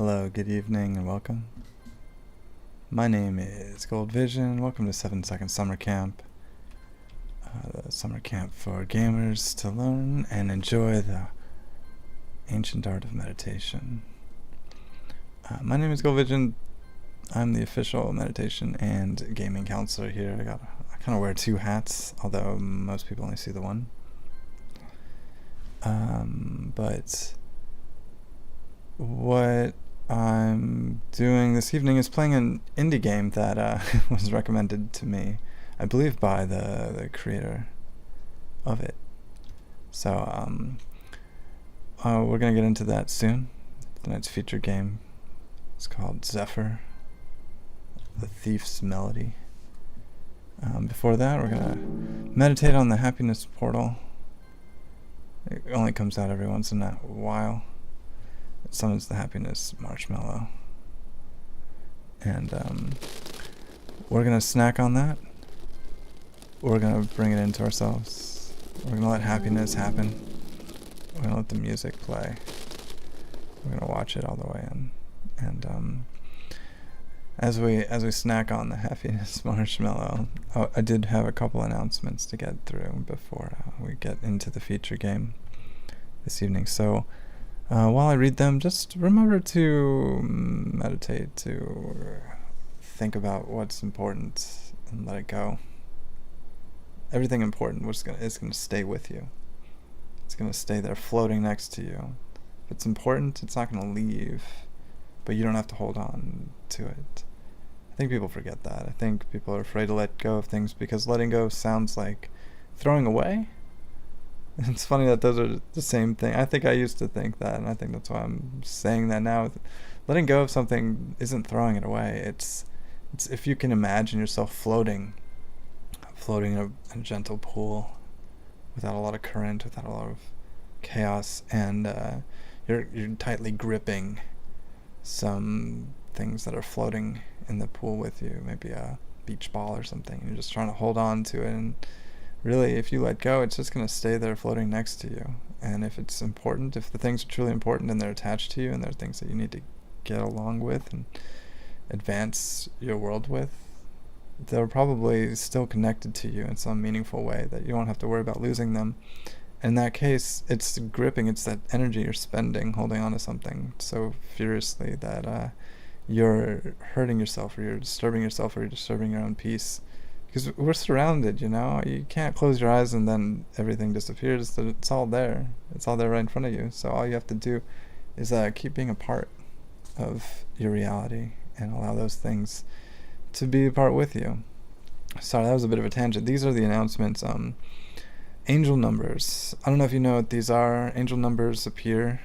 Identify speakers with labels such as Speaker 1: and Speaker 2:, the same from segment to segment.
Speaker 1: Hello, good evening, and welcome. My name is Gold Vision. Welcome to 7 Second Summer Camp. The summer camp for gamers to learn and enjoy the ancient art of meditation. My name is Gold Vision. I'm the official meditation and gaming counselor here. I kind of wear two hats, although most people only see the one. But what I'm doing this evening is playing an indie game that was recommended to me, I believe by the creator of it. So we're going to get into that soon. Tonight's featured game is called Zefyr, the Thief's Melody. Before that, we're going to meditate on the happiness portal. It only comes out every once in a while. It summons the happiness marshmallow. And we're going to snack on that. We're going to bring it into ourselves. We're going to let happiness happen. We're going to let the music play. We're going to watch it all the way in. And as we snack on the happiness marshmallow, I did have a couple announcements to get through before we get into the feature game this evening. So while I read them, just remember to meditate, to think about what's important and let it go. Everything important is going to stay with you. It's going to stay there floating next to you. If it's important, it's not going to leave, but you don't have to hold on to it. I think people forget that. I think people are afraid to let go of things because letting go sounds like throwing away. It's funny that those are the same thing. I think I used to think that, and I think that's why I'm saying that now. Letting go of something isn't throwing it away. It's if you can imagine yourself floating in a gentle pool without a lot of current, without a lot of chaos, and you're tightly gripping some things that are floating in the pool with you, maybe a beach ball or something. You're just trying to hold on to it, and really, if you let go, it's just going to stay there floating next to you. And if it's important, if the things are truly important and they're attached to you and they're things that you need to get along with and advance your world with, they're probably still connected to you in some meaningful way that you don't have to worry about losing them. In that case, it's gripping, it's that energy you're spending holding on to something so furiously that you're hurting yourself, or you're disturbing yourself, or you're disturbing your own peace. Because we're surrounded, you can't close your eyes and then everything disappears. It's all there. It's all there right in front of you. So all you have to do is keep being a part of your reality and allow those things to be a part with you. Sorry, that was a bit of a tangent. These are the announcements. Angel numbers. I don't know if you know what these are. Angel numbers appear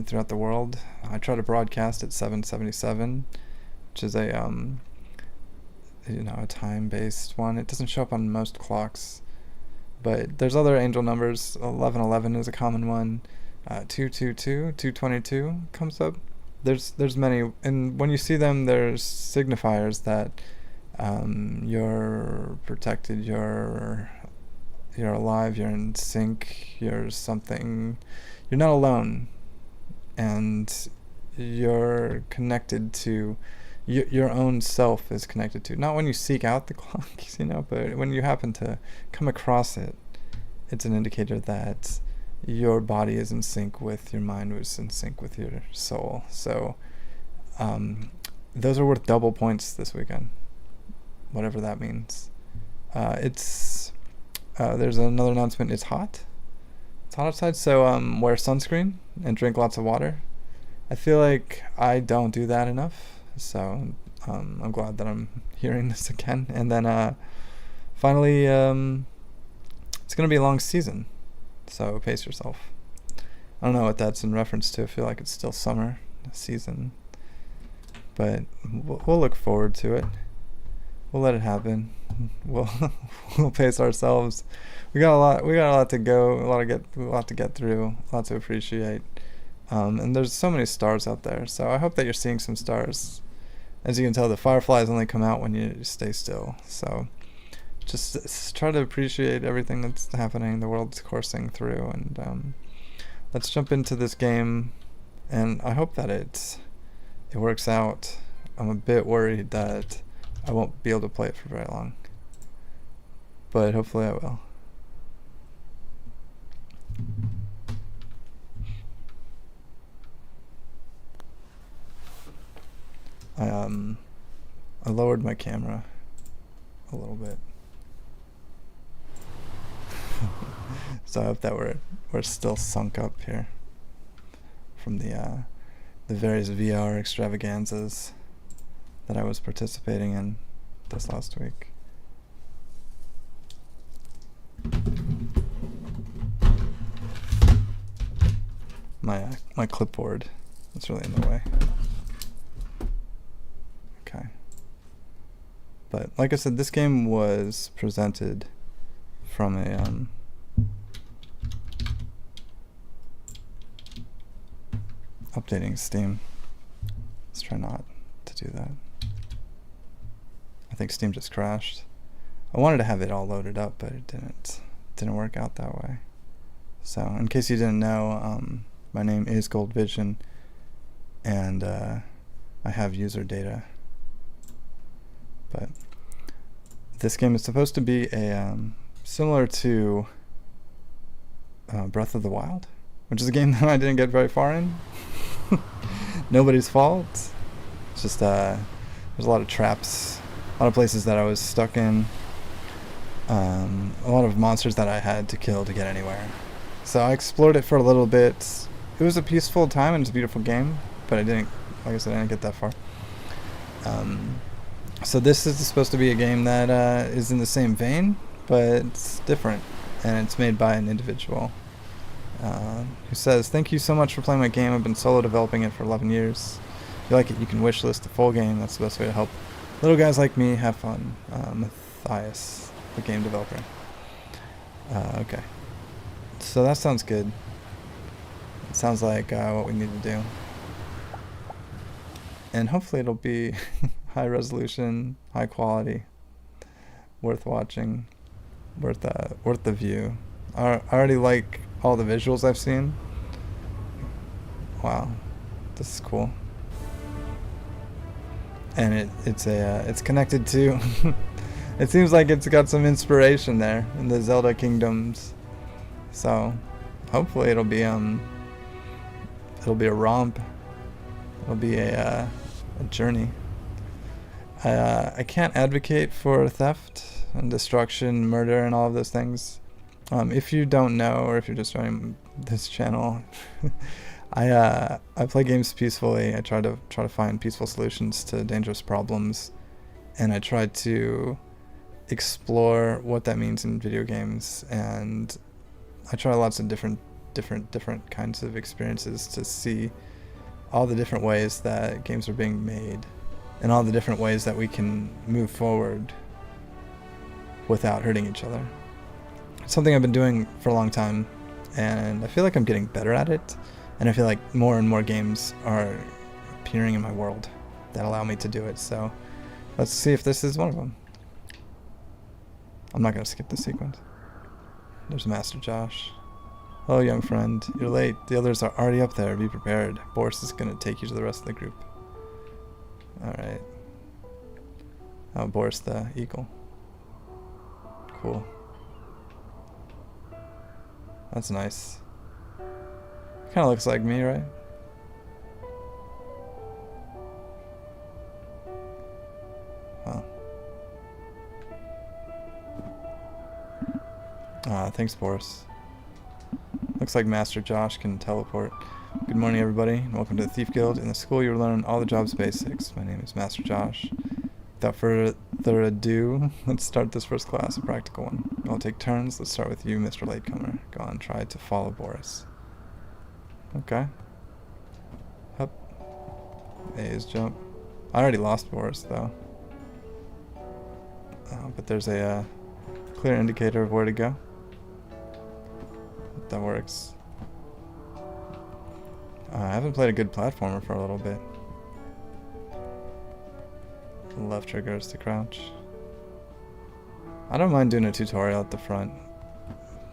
Speaker 1: throughout the world. I try to broadcast at 777, which is a time-based one. It doesn't show up on most clocks, but there's other angel numbers. 1111 is a common one. 222, 222 comes up. There's many, and when you see them, there's signifiers that you're protected, you're alive, you're in sync, you're not alone, and you're connected to your own self is connected to. Not when you seek out the clocks, but when you happen to come across it, it's an indicator that your body is in sync with your mind, is in sync with your soul. So those are worth double points this weekend, whatever that means. There's another announcement. It's hot outside, so wear sunscreen and drink lots of water. I feel like I don't do that enough, so I'm glad that I'm hearing this again. And then finally, it's going to be a long season, so pace yourself. I don't know what that's in reference to. I feel like it's still summer season, but we'll look forward to it. We'll let it happen. We'll pace ourselves. We got a lot to go, a lot to get through, a lot to appreciate. And there's so many stars out there, so I hope that you're seeing some stars. As you can tell, the fireflies only come out when you stay still. So just try to appreciate everything that's happening, the world's coursing through, and let's jump into this game. And I hope that it works out. I'm a bit worried that I won't be able to play it for very long, but hopefully I will. I lowered my camera a little bit. So I hope that we're still sunk up here from the various VR extravaganzas that I was participating in this last week. My clipboard is really in the way. Okay. But like I said, this game was presented from a updating Steam. Let's try not to do that. I think Steam just crashed. I wanted to have it all loaded up, but it didn't work out that way. So in case you didn't know, my name is Gold Vision, and I have user data. But this game is supposed to be a similar to Breath of the Wild, which is a game that I didn't get very far in. Nobody's fault. It's just there's a lot of traps, a lot of places that I was stuck in, a lot of monsters that I had to kill to get anywhere. So I explored it for a little bit. It was a peaceful time and it's a beautiful game, but I didn't, like I said, I didn't get that far. So this is supposed to be a game that is in the same vein, but it's different, and it's made by an individual who says, "Thank you so much for playing my game. I've been solo developing it for 11 years. If you like it, you can wishlist the full game. That's the best way to help little guys like me have fun." Matthias, the game developer. Okay. So that sounds good. It sounds like what we need to do. And hopefully it'll be high resolution, high quality, worth watching, worth the view. I already like all the visuals I've seen. Wow, this is cool. And it's connected to. It seems like it's got some inspiration there in the Zelda Kingdoms. So hopefully it'll be a romp. It'll be a journey. I can't advocate for theft and destruction, murder, and all of those things. If you don't know, or if you're just joining this channel, I play games peacefully. I try to find peaceful solutions to dangerous problems, and I try to explore what that means in video games. And I try lots of different kinds of experiences to see all the different ways that games are being made, and all the different ways that we can move forward without hurting each other. It's something I've been doing for a long time, and I feel like I'm getting better at it, and I feel like more and more games are appearing in my world that allow me to do it. So let's see if this is one of them. I'm not going to skip this sequence. There's Master Josh. Hello, young friend. You're late. The others are already up there. Be prepared. Boris is going to take you to the rest of the group. Alright. Oh, Boris the eagle. Cool. That's nice. Kind of looks like me, right? Wow. Thanks, Boris. Looks like Master Josh can teleport. Good morning, everybody, and welcome to the Thief Guild. In the school, you'll learn all the job's basics. My name is Master Josh. Without further ado, let's start this first class, a practical one. I'll take turns. Let's start with you, Mr. Latecomer. Go on, try to follow Boris. Okay. Up. A is jump. I already lost Boris, though. But there's a clear indicator of where to go. That works. I haven't played a good platformer for a little bit. Left trigger is to crouch. I don't mind doing a tutorial at the front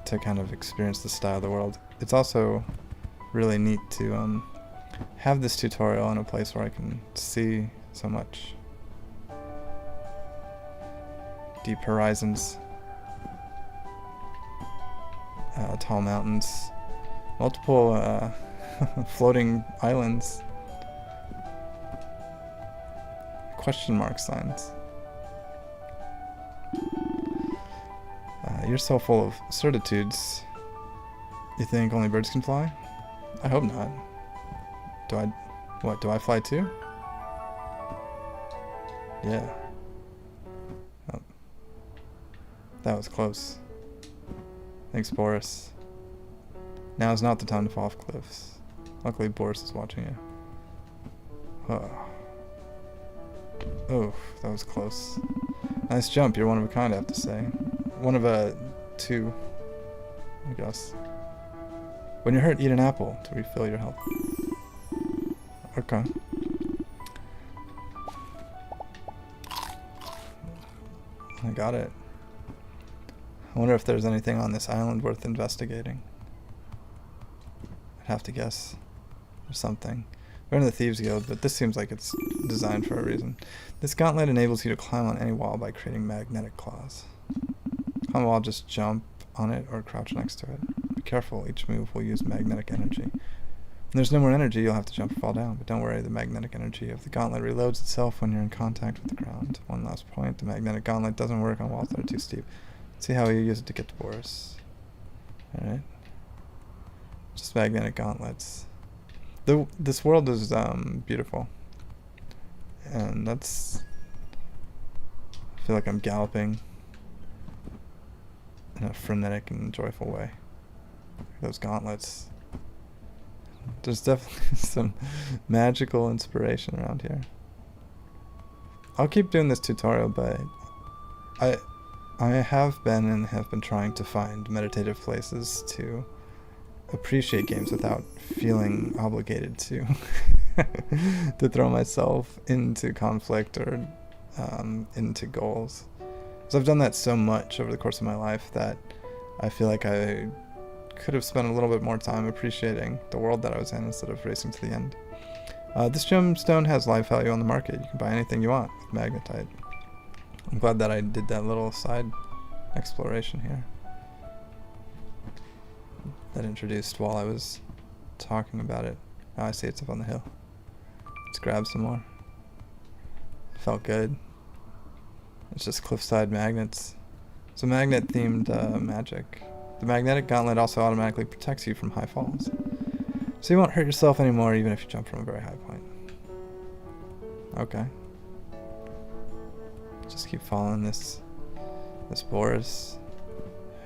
Speaker 1: to kind of experience the style of the world. It's also really neat to have this tutorial in a place where I can see so much. Deep horizons. Tall mountains. Multiple floating islands. Question mark signs. You're so full of certitudes. You think only birds can fly? I hope not. Do I fly too? Yeah. Oh. That was close. Thanks, Boris. Now is not the time to fall off cliffs. Luckily, Boris is watching you. Oh. Oh, that was close. Nice jump. You're one of a kind, I have to say. One of a two, I guess. When you're hurt, eat an apple to refill your health. Okay. I got it. I wonder if there's anything on this island worth investigating. I'd have to guess. There's something. We're in the Thieves Guild, but this seems like it's designed for a reason. This gauntlet enables you to climb on any wall by creating magnetic claws. Climb a wall, just jump on it or crouch next to it. Be careful, each move will use magnetic energy. When there's no more energy, you'll have to jump or fall down, but don't worry, the magnetic energy of the gauntlet reloads itself when you're in contact with the ground. One last point, the magnetic gauntlet doesn't work on walls that are too steep. Let's see how you use it to get to Boris. Alright. Just magnetic gauntlets. This world is beautiful. And that's... I feel like I'm galloping in a frenetic and joyful way. Those gauntlets. There's definitely some magical inspiration around here. I'll keep doing this tutorial, but I have been trying to find meditative places to appreciate games without feeling obligated to to throw myself into conflict or into goals. Because I've done that so much over the course of my life that I feel like I could have spent a little bit more time appreciating the world that I was in instead of racing to the end. This gemstone has life value on the market. You can buy anything you want with magnetite. I'm glad that I did that little side exploration here that introduced while I was talking about it. Oh, I see it's up on the hill. Let's grab some more. Felt good. It's just cliffside magnets. It's a magnet-themed magic. The magnetic gauntlet also automatically protects you from high falls. So you won't hurt yourself anymore even if you jump from a very high point. Okay. Just keep following this Boris.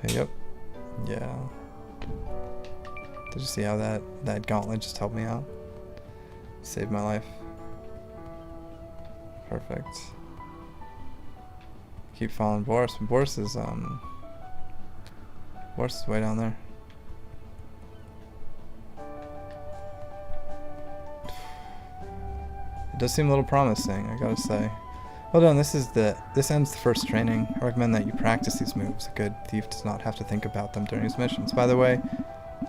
Speaker 1: Yep. Yeah. Did you see how that gauntlet just helped me out? Saved my life. Perfect. Keep following Boris. Boris is way down there. It does seem a little promising, I gotta say. Well done, this ends the first training. I recommend that you practice these moves. A good thief does not have to think about them during his missions. By the way,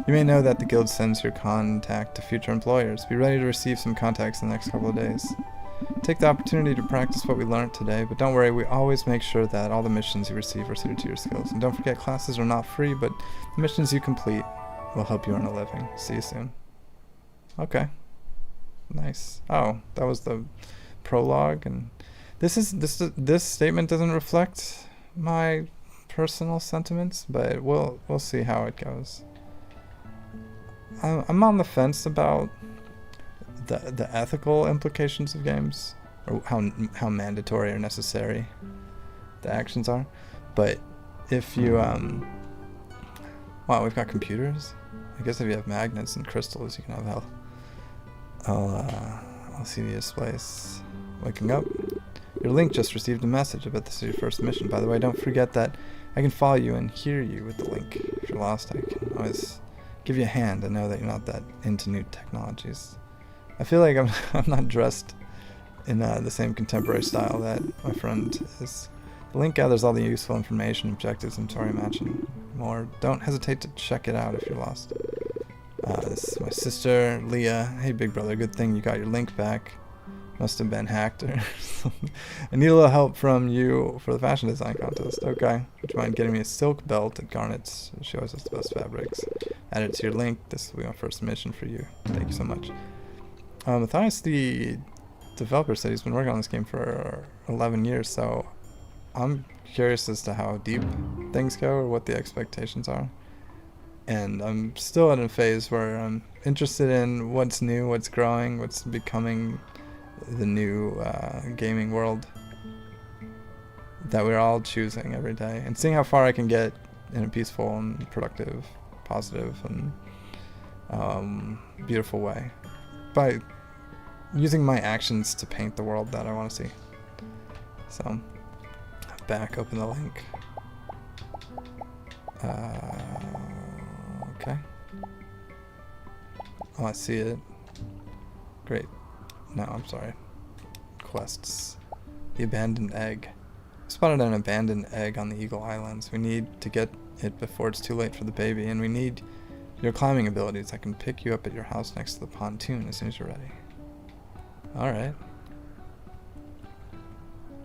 Speaker 1: you may know that the guild sends your contact to future employers. Be ready to receive some contacts in the next couple of days. Take the opportunity to practice what we learned today, but don't worry, we always make sure that all the missions you receive are suited to your skills. And don't forget, classes are not free, but the missions you complete will help you earn a living. See you soon. Okay. Nice. Oh, that was the prologue, and this statement doesn't reflect my personal sentiments, but we'll see how it goes. I'm on the fence about the ethical implications of games, or how mandatory or necessary the actions are. But if you wow, we've got computers. I guess if you have magnets and crystals, you can have health. I'll see the displays. Waking up. Your link just received a message. I bet this is your first mission. By the way, don't forget that I can follow you and hear you with the link. If you're lost, I can always give you a hand and know that you're not that into new technologies. I feel like I'm not dressed in the same contemporary style that my friend is. The link gathers all the useful information, objectives, inventory match, and more. Don't hesitate to check it out if you're lost. This is my sister, Leah. Hey, big brother, good thing you got your link back. Must have been hacked or something. I need a little help from you for the fashion design contest. Okay. Would you mind getting me a silk belt at Garnet's? She always has the best fabrics. Add it to your link. This will be my first mission for you. Thank you so much. Matthias, the developer, said he's been working on this game for 11 years, so I'm curious as to how deep things go or what the expectations are. And I'm still at a phase where I'm interested in what's new, what's growing, what's becoming the new gaming world that we're all choosing every day, and seeing how far I can get in a peaceful and productive, positive, and beautiful way by using my actions to paint the world that I want to see. So, back, open the link. Okay. Oh, I see it. Great. No, I'm sorry. Quests. The abandoned egg. I spotted an abandoned egg on the Eagle Islands. We need to get it before it's too late for the baby, and we need your climbing abilities. I can pick you up at your house next to the pontoon as soon as you're ready. Alright.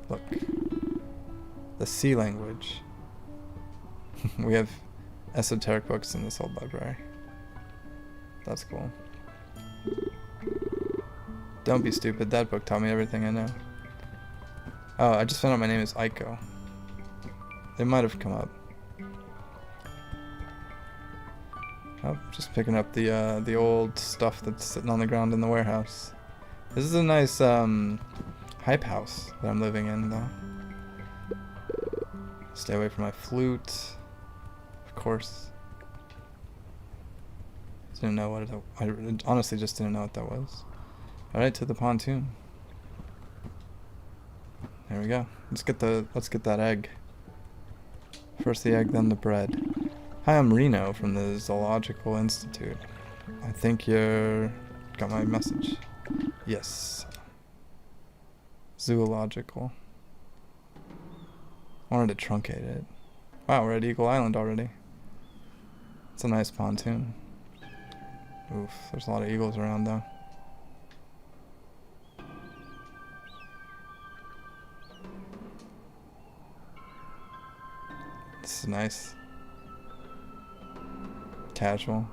Speaker 1: Look. The sea language. We have esoteric books in this old library. That's cool. Don't be stupid. That book taught me everything I know. Oh, I just found out my name is Aiko. It might have come up. Oh, just picking up the old stuff that's sitting on the ground in the warehouse. This is a nice hype house that I'm living in, though. Stay away from my flute, of course. Didn't know what I honestly just didn't know what that was. Alright, to the pontoon. There we go. Let's get that egg. First the egg, then the bread. Hi, I'm Reno from the Zoological Institute. I think you got my message. Yes. Zoological. I wanted to truncate it. Wow, we're at Eagle Island already. It's a nice pontoon. Oof, there's a lot of eagles around though. This is nice. Casual.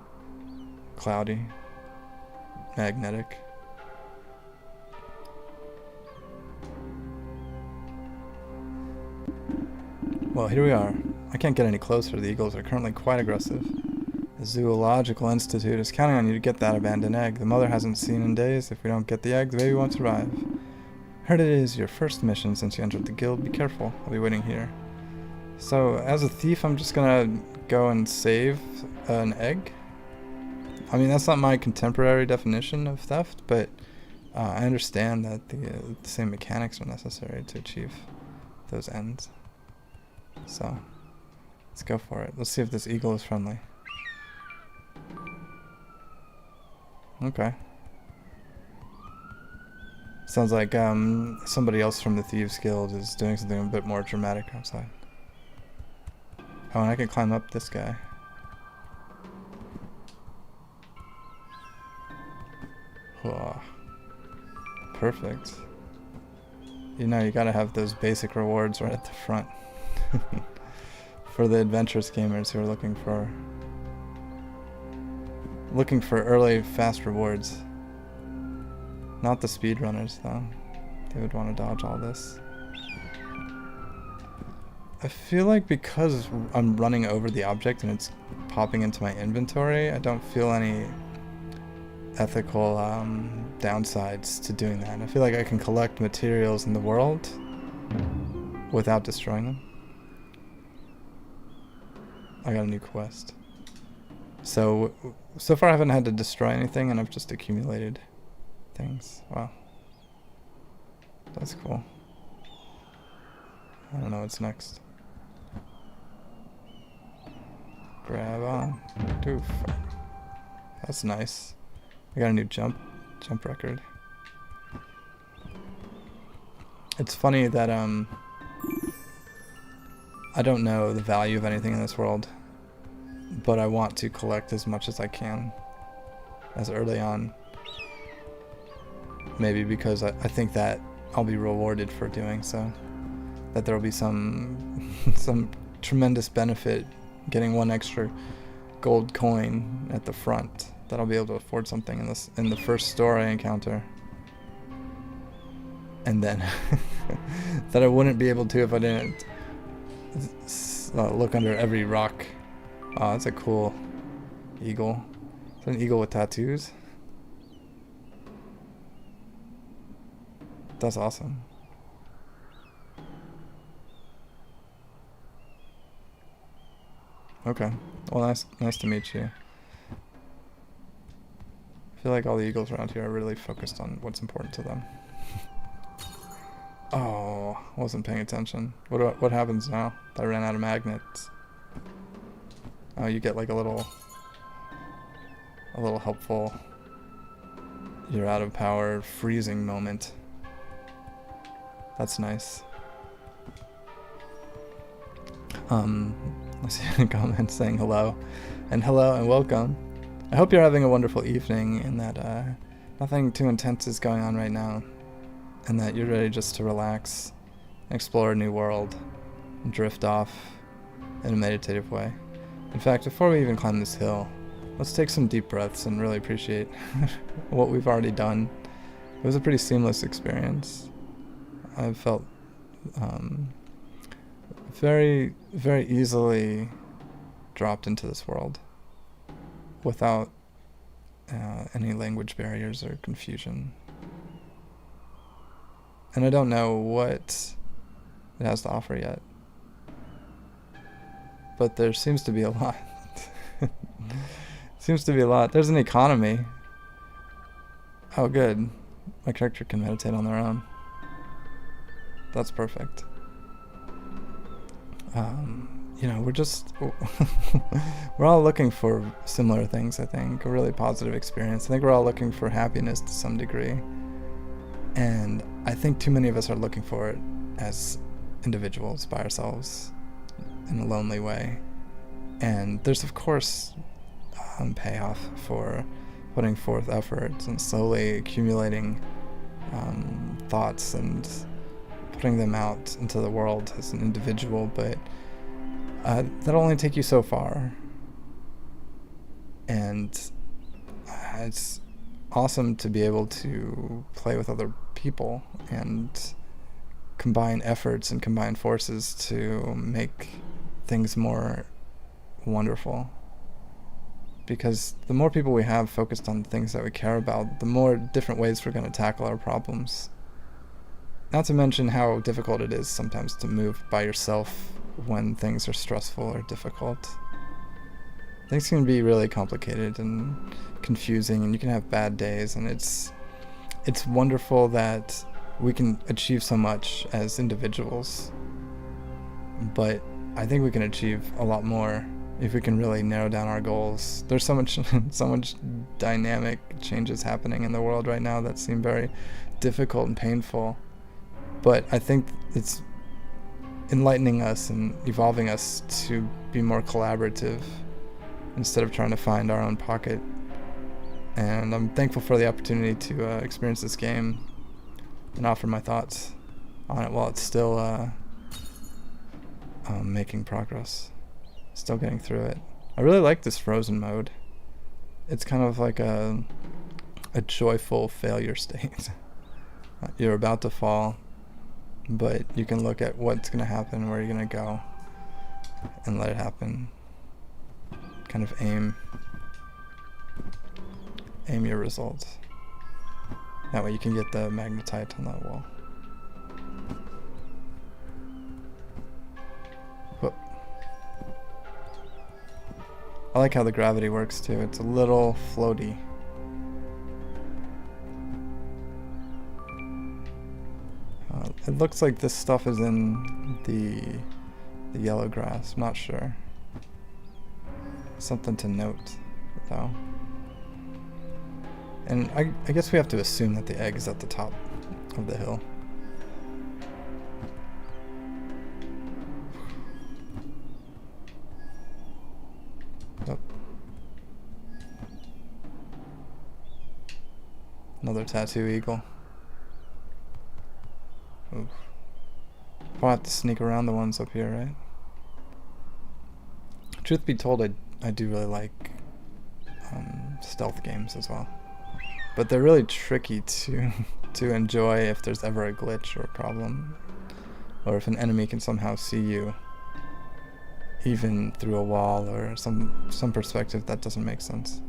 Speaker 1: Cloudy. Magnetic. Well, here we are. I can't get any closer. The eagles are currently quite aggressive. The Zoological Institute is counting on you to get that abandoned egg. The mother hasn't seen in days. If we don't get the egg, the baby won't survive. Heard it is your first mission since you entered the guild. Be careful. I'll be waiting here. So, as a thief, I'm just gonna go and save an egg? I mean, that's not my contemporary definition of theft, but I understand that the same mechanics are necessary to achieve those ends. So, let's go for it. Let's see if this eagle is friendly. Okay. Sounds like somebody else from the Thieves Guild is doing something a bit more dramatic outside. Oh, and I can climb up this guy. Oh, perfect. You know, you gotta have those basic rewards right at the front. For the adventurous gamers who are looking for early, fast rewards. Not the speedrunners, though. They would want to dodge all this. I feel like because I'm running over the object and it's popping into my inventory, I don't feel any ethical downsides to doing that. I feel like I can collect materials in the world without destroying them. I got a new quest. So far I haven't had to destroy anything, and I've just accumulated things. Wow. That's cool. I don't know what's next. Grab on. Doof. That's nice. I got a new jump record. It's funny that I don't know the value of anything in this world, but I want to collect as much as I can as early on. Maybe because I think that I'll be rewarded for doing so. That there will be some some tremendous benefit getting one extra gold coin at the front, that I'll be able to afford something in the first store I encounter. And then that I wouldn't be able to if I didn't look under every rock. Oh, that's a cool eagle. Is that an eagle with tattoos? That's awesome. Okay. Well, nice to meet you. I feel like all the eagles around here are really focused on what's important to them. Oh, wasn't paying attention. What happens now? I ran out of magnets. Oh, you get like a little helpful, you're out of power freezing moment. That's nice. I see a comment saying hello and welcome. I hope you're having a wonderful evening and that nothing too intense is going on right now, and that you're ready just to relax, explore a new world, and drift off in a meditative way. In fact, before we even climb this hill, let's take some deep breaths and really appreciate what we've already done. It was a pretty seamless experience. I felt very, very easily dropped into this world without any language barriers or confusion. And I don't know what it has to offer yet, but there seems to be a lot. Seems to be a lot. There's an economy. Oh, good. My character can meditate on their own. That's perfect. You know, we're all looking for similar things, I think. A really positive experience. I think we're all looking for happiness to some degree. And I think too many of us are looking for it as individuals by ourselves in a lonely way. And there's, of course, payoff for putting forth efforts and slowly accumulating thoughts and putting them out into the world as an individual, but that'll only take you so far. And it's awesome to be able to play with other people and combine efforts and combine forces to make things more wonderful. Because the more people we have focused on things that we care about, the more different ways we're going to tackle our problems. Not to mention how difficult it is sometimes to move by yourself when things are stressful or difficult. Things can be really complicated and confusing, and you can have bad days, and it's wonderful that we can achieve so much as individuals. But I think we can achieve a lot more if we can really narrow down our goals. There's so much dynamic changes happening in the world right now that seem very difficult and painful. But I think it's enlightening us and evolving us to be more collaborative instead of trying to find our own pocket. And I'm thankful for the opportunity to experience this game and offer my thoughts on it while it's still making progress. Still getting through it. I really like this frozen mode. It's kind of like a joyful failure state. You're about to fall, but you can look at what's going to happen, where you're going to go, and let it happen. Kind of aim your results. That way you can get the magnetite on that wall. Whoop. I like how the gravity works too. It's a little floaty. It looks like this stuff is in the yellow grass. I'm not sure. Something to note, though. And I guess we have to assume that the egg is at the top of the hill. Oh. Another tattoo eagle. Oof. I'll have to sneak around the ones up here, right? Truth be told, I do really like stealth games as well. But they're really tricky to enjoy if there's ever a glitch or a problem. Or if an enemy can somehow see you even through a wall or some perspective that doesn't make sense.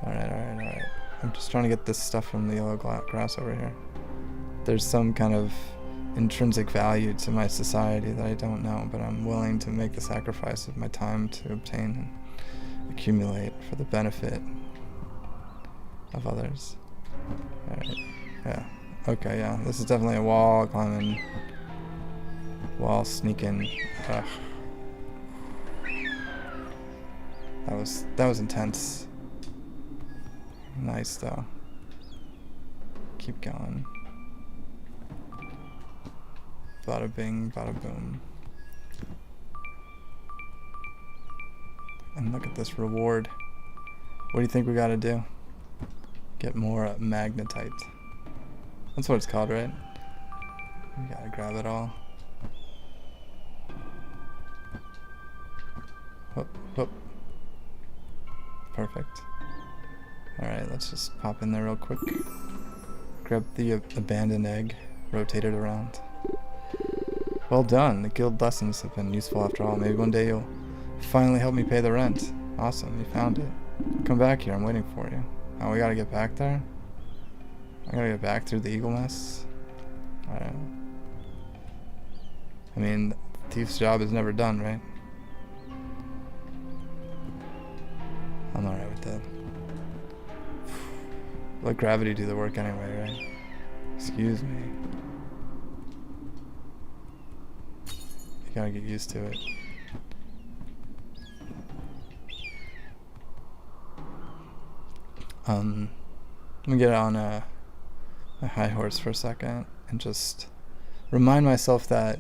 Speaker 1: Alright. I'm just trying to get this stuff from the yellow grass over here. There's some kind of intrinsic value to my society that I don't know, but I'm willing to make the sacrifice of my time to obtain and accumulate for the benefit of others. Alright, yeah. Okay, yeah. This is definitely a wall climbing, wall sneaking. Ugh. That was intense. Nice though. Keep going. Bada bing, bada boom. And look at this reward. What do you think we gotta do? Get more magnetite. That's what it's called, right? We gotta grab it all. Whoop, whoop. Perfect. Alright, let's just pop in there real quick. Grab the abandoned egg. Rotate it around. Well done. The guild lessons have been useful after all. Maybe one day you'll finally help me pay the rent. Awesome, you found it. Come back here, I'm waiting for you. Oh, we gotta get back there? I gotta get back through the eagle mess? Alright. I mean, thief's job is never done, right? I'm alright with that. Let gravity do the work anyway, right? Excuse me. You gotta get used to it. Let me get on a high horse for a second and just remind myself that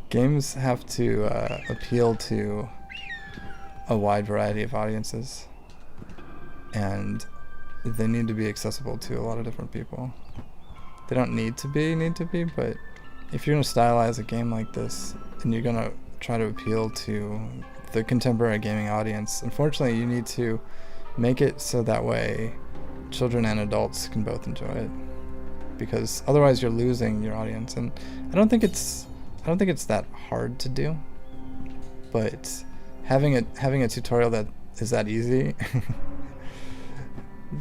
Speaker 1: games have to appeal to a wide variety of audiences, and they need to be accessible to a lot of different people. They don't need to be, but if you're going to stylize a game like this and you're going to try to appeal to the contemporary gaming audience, unfortunately you need to make it so that way children and adults can both enjoy it, because otherwise you're losing your audience. And I don't think it's that hard to do, but having a tutorial that is that easy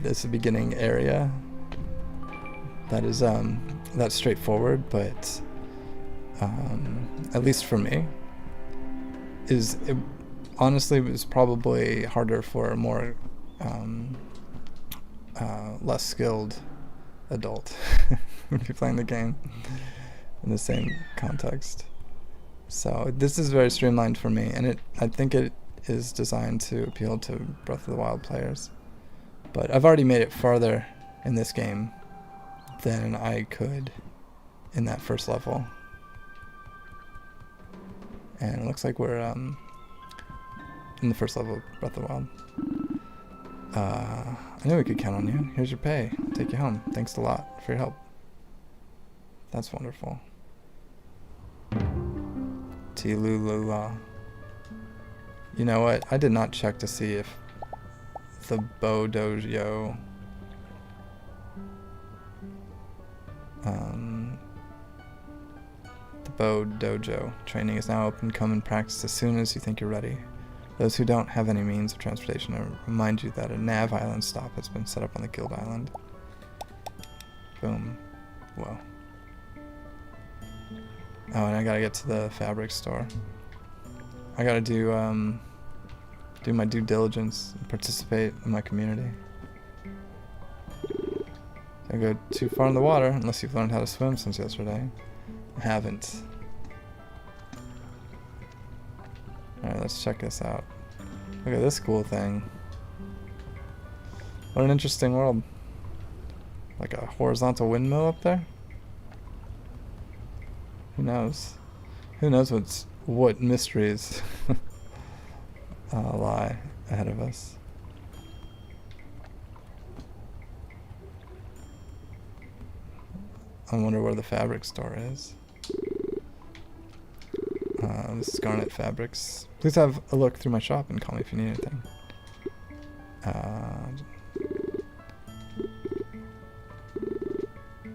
Speaker 1: this beginning area that is that's straightforward, but at least for me honestly was probably harder for a more less skilled adult would be playing the game in the same context. So this is very streamlined for me, and I think it is designed to appeal to Breath of the Wild players. But I've already made it farther in this game than I could in that first level. And it looks like we're in the first level of Breath of the Wild. I knew we could count on you. Here's your pay. I'll take you home. Thanks a lot for your help. That's wonderful. Tilulula. You know what? I did not check to see if the BOTW the Bow Dojo training is now open. Come and practice as soon as you think you're ready. Those who don't have any means of transportation, I remind you that a Nav Island stop has been set up on the Guild Island. Boom. Whoa. Oh, and I gotta get to the fabric store. I gotta do my due diligence and participate in my community. Don't go too far in the water unless you've learned how to swim since yesterday. I haven't. Alright, let's check this out. Look at this cool thing. What an interesting world. Like a horizontal windmill up there? Who knows? Who knows what mysteries lie ahead of us. I wonder where the fabric store is. This is Garnet Fabrics. Please have a look through my shop and call me if you need anything.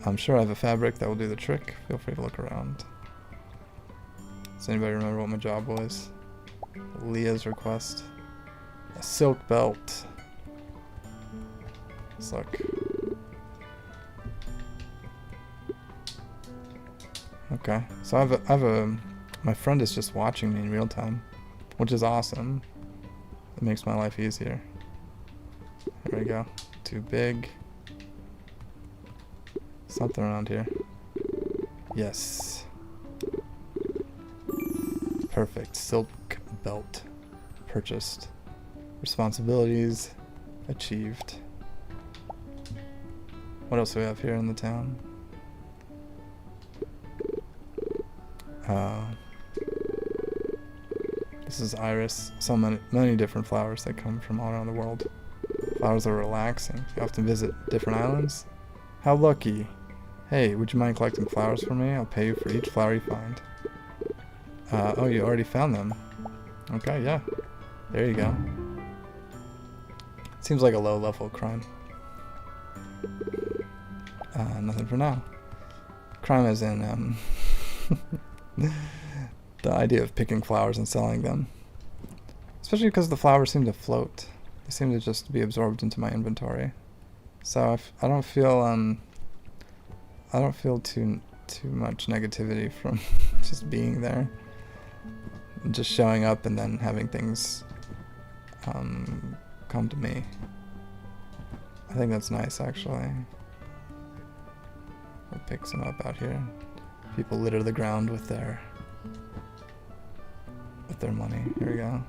Speaker 1: I'm sure I have a fabric that will do the trick. Feel free to look around. Does anybody remember what my job was? Leah's request. A silk belt. Let's look. Okay, so I have a my friend is just watching me in real time, which is awesome. It makes my life easier. There we go. Too big. Something around here. Yes. Perfect. Silk belt. Purchased. Responsibilities achieved. What else do we have here in the town? This is iris. So many different flowers that come from all around the world. Flowers are relaxing. You often visit different islands. How lucky. Hey, would you mind collecting flowers for me? I'll pay you for each flower you find. Oh, you already found them. Okay, yeah. There you go. Seems like a low-level crime. Nothing for now. Crime as in, the idea of picking flowers and selling them. Especially because the flowers seem to float. They seem to just be absorbed into my inventory. So I don't feel too much negativity from just being there. Just showing up and then having things come to me. I think that's nice, actually. I'll pick some up out here. People litter the ground with their money. Here we go.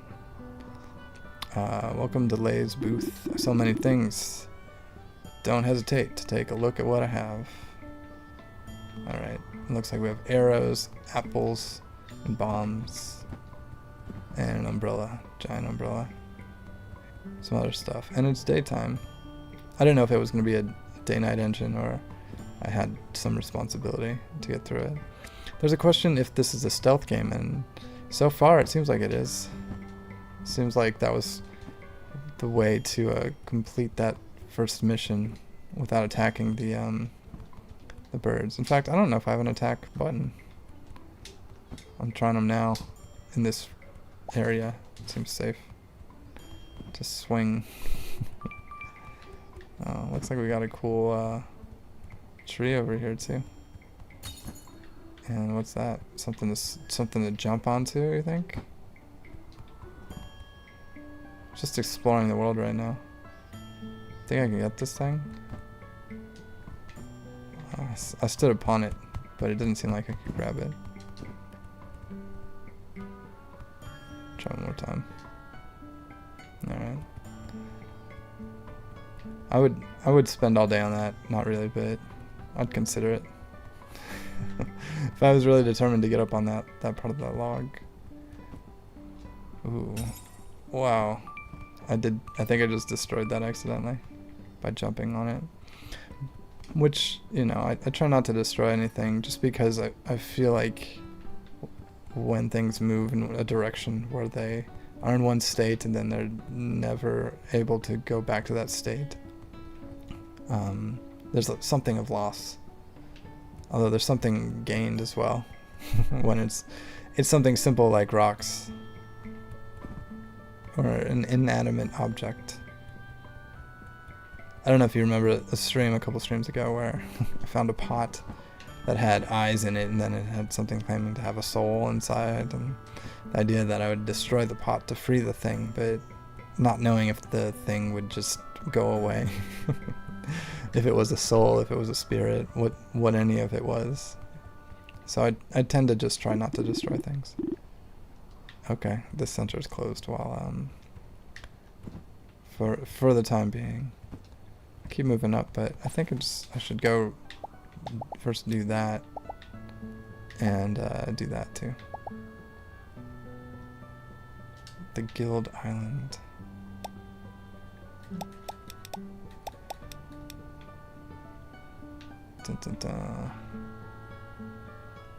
Speaker 1: Welcome to Lay's booth. So many things. Don't hesitate to take a look at what I have. Alright, it looks like we have arrows, apples, and bombs, and an umbrella, giant umbrella. Some other stuff. And it's daytime. I didn't know if it was going to be a day-night engine or I had some responsibility to get through it. There's a question if this is a stealth game, and so far it seems like it is. Seems like that was the way to complete that first mission without attacking the birds. In fact, I don't know if I have an attack button. I'm trying them now in this area. It seems safe to swing. Looks like we got a cool tree over here too. And what's that? Something to jump onto, you think? Just exploring the world right now. Think I can get this thing? I stood upon it, but it didn't seem like I could grab it. Try one more time. Alright. I would spend all day on that. Not really, but I'd consider it. If I was really determined to get up on that part of that log. Ooh. Wow. I think I just destroyed that accidentally by jumping on it. Which, you know, I try not to destroy anything just because I feel like when things move in a direction where they are in one state and then they're never able to go back to that state, there's something of loss. Although there's something gained as well when it's something simple like rocks or an inanimate object. I don't know if you remember a stream a couple streams ago where I found a pot that had eyes in it and then it had something claiming to have a soul inside, and the idea that I would destroy the pot to free the thing, but not knowing if the thing would just go away. If it was a soul, if it was a spirit, what any of it was. So I tend to just try not to destroy things. Okay, this center is closed while for the time being. Keep moving up, but I think I should go first do that and do that too. The Guild Island. Dun, dun, dun.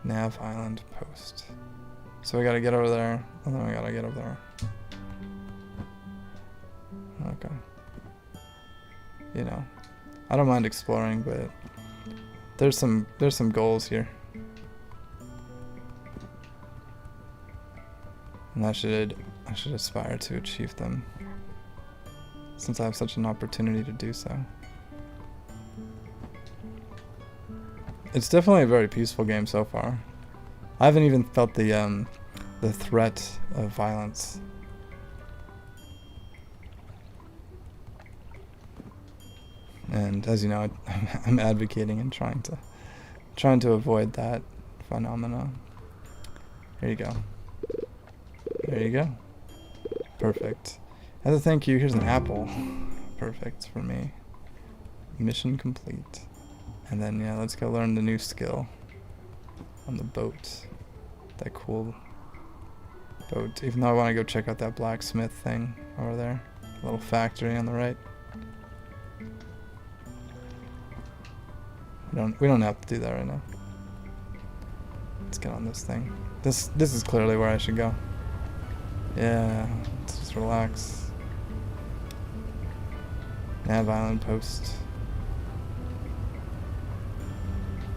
Speaker 1: Nav Island Post. So we gotta get over there, and then we gotta get over there. Okay. You know, I don't mind exploring, but there's some goals here, and I should aspire to achieve them, since I have such an opportunity to do so. It's definitely a very peaceful game so far. I haven't even felt the threat of violence. And as you know, I'm advocating and trying to avoid that phenomena. Here you go. There you go. Perfect. As a thank you, here's an apple. Perfect for me. Mission complete. And then yeah, let's go learn the new skill on the boat. That cool boat. Even though I want to go check out that blacksmith thing over there. Little factory on the right. We don't have to do that right now. Let's get on this thing. This is clearly where I should go. Yeah, let's just relax. Nav Island Post.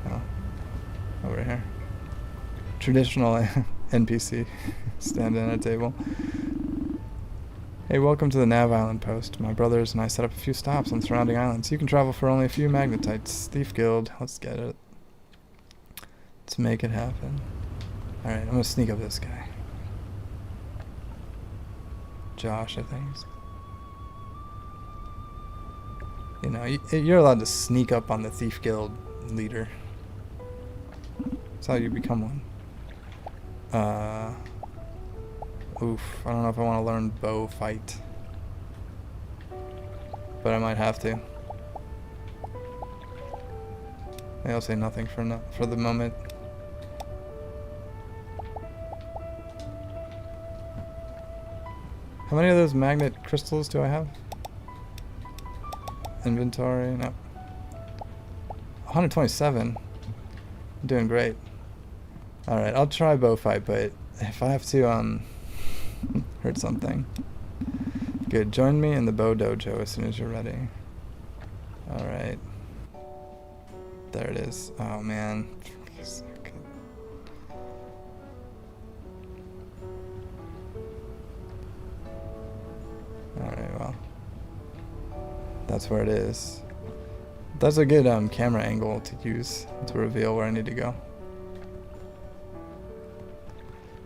Speaker 1: Oh, over here. Traditional NPC standing at a table. Hey, welcome to the Nav Island Post. My brothers and I set up a few stops on surrounding islands. You can travel for only a few magnetites. Thief Guild. Let's get it. Let's make it happen. Alright, I'm gonna sneak up this guy. Josh, I think. You know, you're allowed to sneak up on the Thief Guild leader. That's how you become one. Oof, I don't know if I want to learn bow fight. But I might have to. Maybe I'll say nothing for the moment. How many of those magnet crystals do I have? Inventory, no. 127. I'm doing great. Alright, I'll try bow fight, but if I have to, hurt something. Good, join me in the bow dojo as soon as you're ready. Alright. There it is. Oh man. Alright, well. That's where it is. That's a good camera angle to use to reveal where I need to go.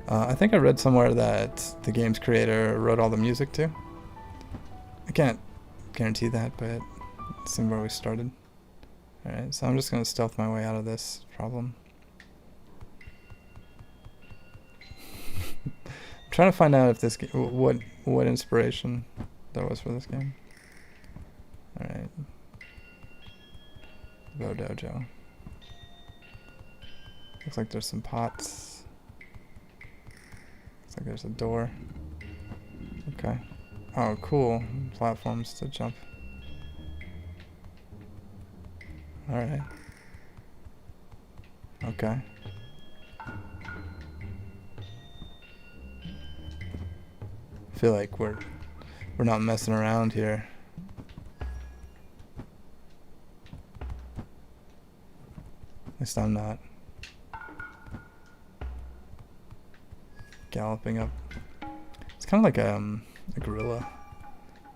Speaker 1: I think I read somewhere that the game's creator wrote all the music too. I can't guarantee that, but it seemed where we started. Alright, so I'm just going to stealth my way out of this problem. I'm trying to find out if this game, what inspiration there was for this game. Alright. Bow dojo. Looks like there's some pots. Looks like there's a door. Okay. Oh, cool. Platforms to jump. Alright. Okay. I feel like we're not messing around here. At least I'm not. Galloping up. It's kind of like a gorilla.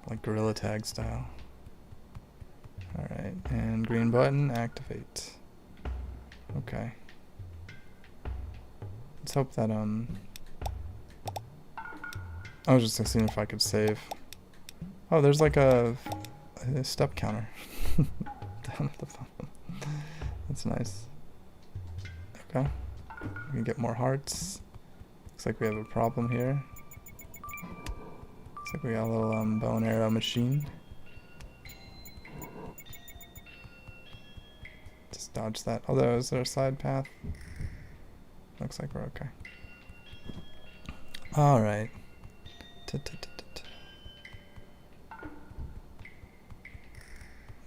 Speaker 1: Like gorilla tag style. Alright, and green button, activate. Okay. Let's hope that, I was just seeing if I could save. Oh, there's like a step counter. Down at the bottom. That's nice. Okay. We can get more hearts. Looks like we have a problem here. Looks like we got a little bow and arrow machine. Just dodge that. Although, is there a side path? Looks like we're okay. Alright.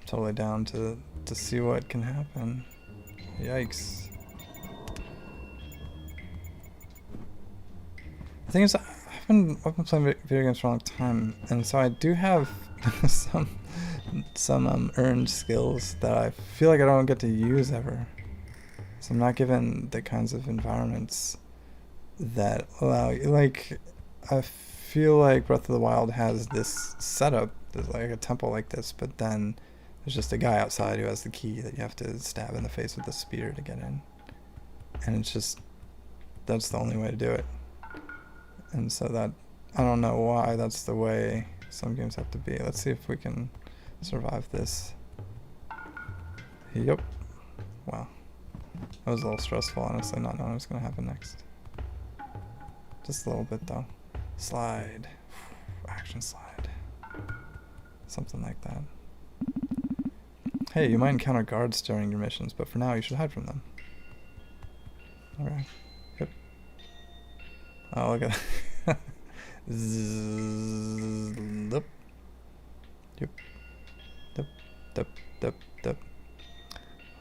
Speaker 1: Totally down to to see what can happen. Yikes. The thing is, I've been playing video games for a long time, and so I do have some earned skills that I feel like I don't get to use ever. So I'm not given the kinds of environments that allow you, like, I feel like Breath of the Wild has this setup, there's like a temple like this, but then there's just a guy outside who has the key that you have to stab in the face with a spear to get in. And it's just, that's the only way to do it. And so that, I don't know why that's the way some games have to be. Let's see if we can survive this. Yep. Wow. That was a little stressful, honestly, not knowing what's going to happen next. Just a little bit, though. Slide. Action slide. Something like that. Hey, you might encounter guards during your missions, but for now you should hide from them. Alright. Yep. Oh, look at that. Yep. Yep. Yep. Yep. Yep. Yep.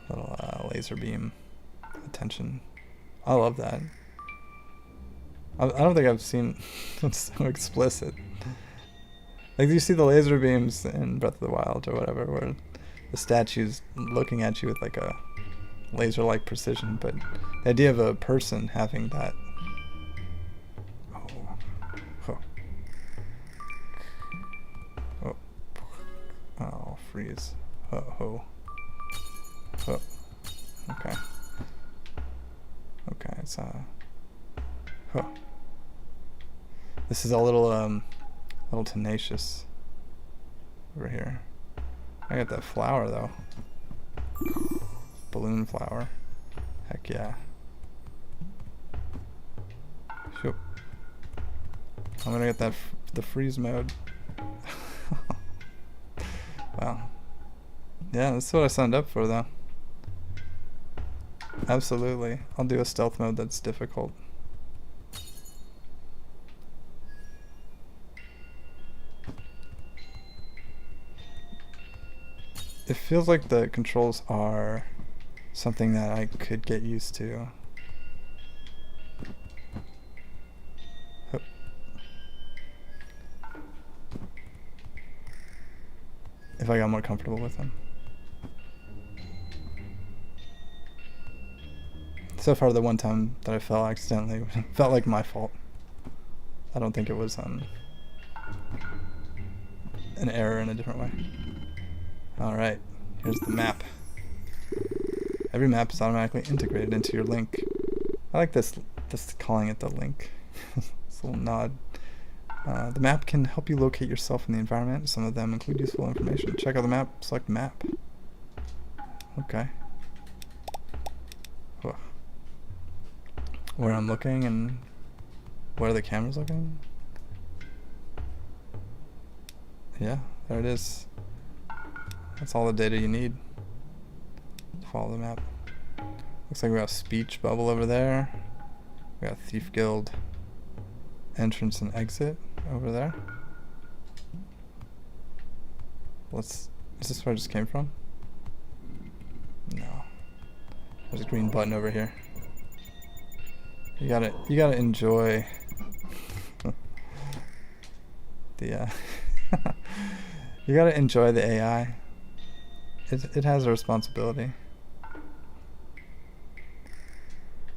Speaker 1: Little laser beam attention. I love that. I don't think I've seen it's so explicit. Like, you see the laser beams in Breath of the Wild or whatever, where the statue's looking at you with like a laser-like precision, but the idea of a person having that. Oh, freeze. Oh. Okay. Okay, it's This is a little tenacious over here. I got that flower though. Balloon flower. Heck yeah. Shoop. I'm gonna get that the freeze mode. Wow. Yeah, that's what I signed up for though. Absolutely. I'll do a stealth mode that's difficult. It feels like the controls are something that I could get used to. If I got more comfortable with them. So far, the one time that I fell accidentally felt like my fault. I don't think it was an error in a different way. Alright, here's the map. Every map is automatically integrated into your link. I like this calling it the link. It's a little nod. The map can help you locate yourself in the environment. Some of them include useful information. Check out the map, select map. Okay. Whoa. Where I'm looking and where the camera's looking. Yeah, there it is. That's all the data you need to follow the map. Looks like we got a speech bubble over there. We got Thief Guild entrance and exit over there. Is this where I just came from? No. There's a green button over here. You gotta enjoy the you gotta enjoy the AI. It has a responsibility.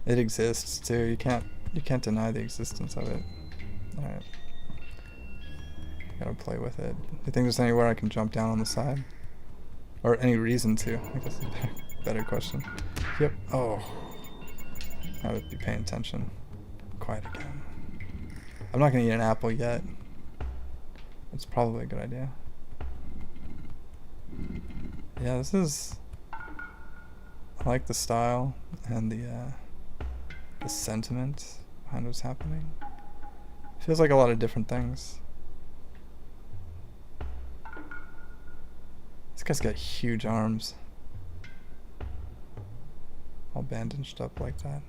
Speaker 1: It exists too. You can't deny the existence of it. Alright. Gotta play with it. Do you think there's anywhere I can jump down on the side? Or any reason to? I guess is a better question. Yep. Oh. I would be paying attention. Quiet again. I'm not gonna eat an apple yet. It's probably a good idea. Yeah, this is... I like the style and the sentiment behind what's happening. Feels like a lot of different things. This guy's got huge arms. All bandaged up like that.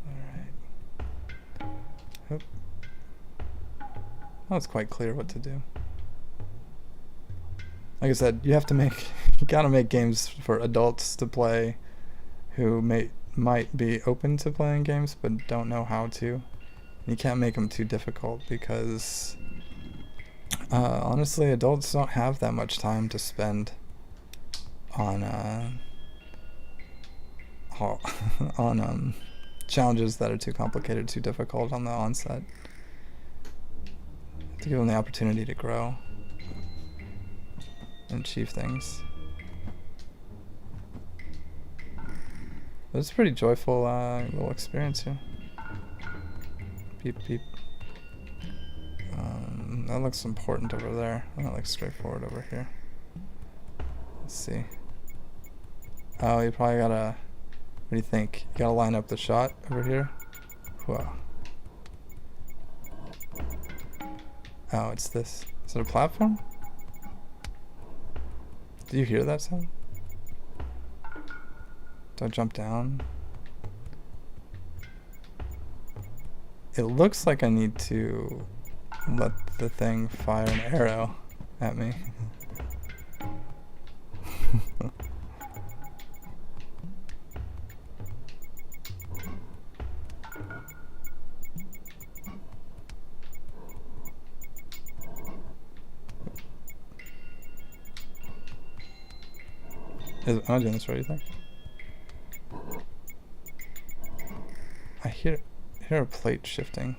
Speaker 1: Alright. Oop. Oh, it's quite clear what to do. like I said, you gotta make games for adults to play who might be open to playing games but don't know how to. You can't make them too difficult because honestly, adults don't have that much time to spend on on challenges that are too complicated, too difficult on the onset. To give them the opportunity to grow and achieve things. But it's a pretty joyful little experience here. Beep beep. That looks important over there. That looks straightforward over here. Let's see. Oh, you probably gotta... What do you think? You gotta line up the shot over here? Whoa. Oh, it's this. Is it a platform? Do you hear that sound? Do I jump down? It looks like I need to let the thing fire an arrow at me. Am I doing this right, you think? I hear a plate shifting,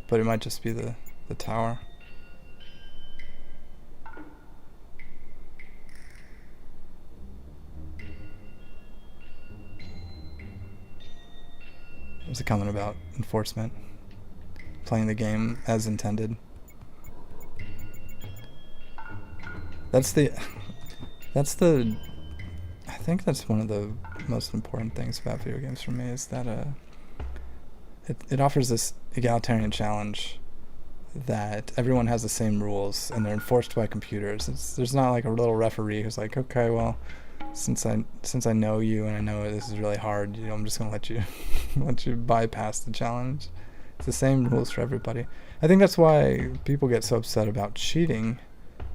Speaker 1: but it might just be the tower. There's a comment about enforcement, playing the game as intended. I think that's one of the most important things about video games for me, is that it offers this egalitarian challenge that everyone has the same rules and they're enforced by computers. There's not like a little referee who's like, okay, well, since I know you and I know this is really hard, I'm just gonna let you let you bypass the challenge. It's the same rules for everybody. I think that's why people get so upset about cheating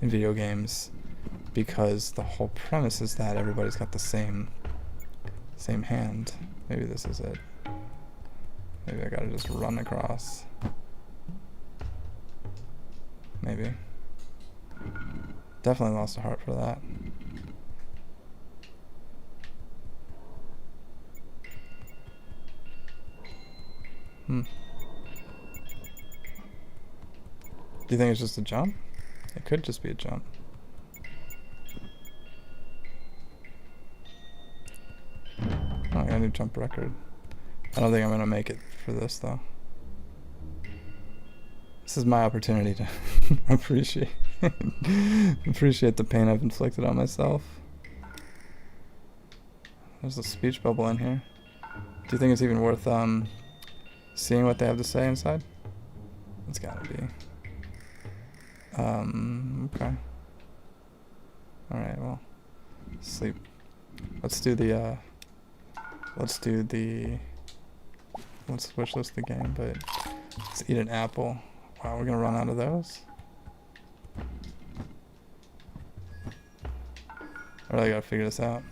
Speaker 1: in video games, because the whole premise is that everybody's got the same hand. Maybe this is it. Maybe I gotta just run across. Maybe. Definitely lost a heart for that. Do you think it's just a jump? It could just be a jump. Oh, I got a new jump record. I don't think I'm gonna make it for this though. This is my opportunity to appreciate the pain I've inflicted on myself. There's a speech bubble in here. Do you think it's even worth seeing what they have to say inside? It's gotta be. Okay. Alright, well. Sleep. Let's switch list the game, but let's eat an apple. Wow, we're gonna run out of those? I really gotta figure this out.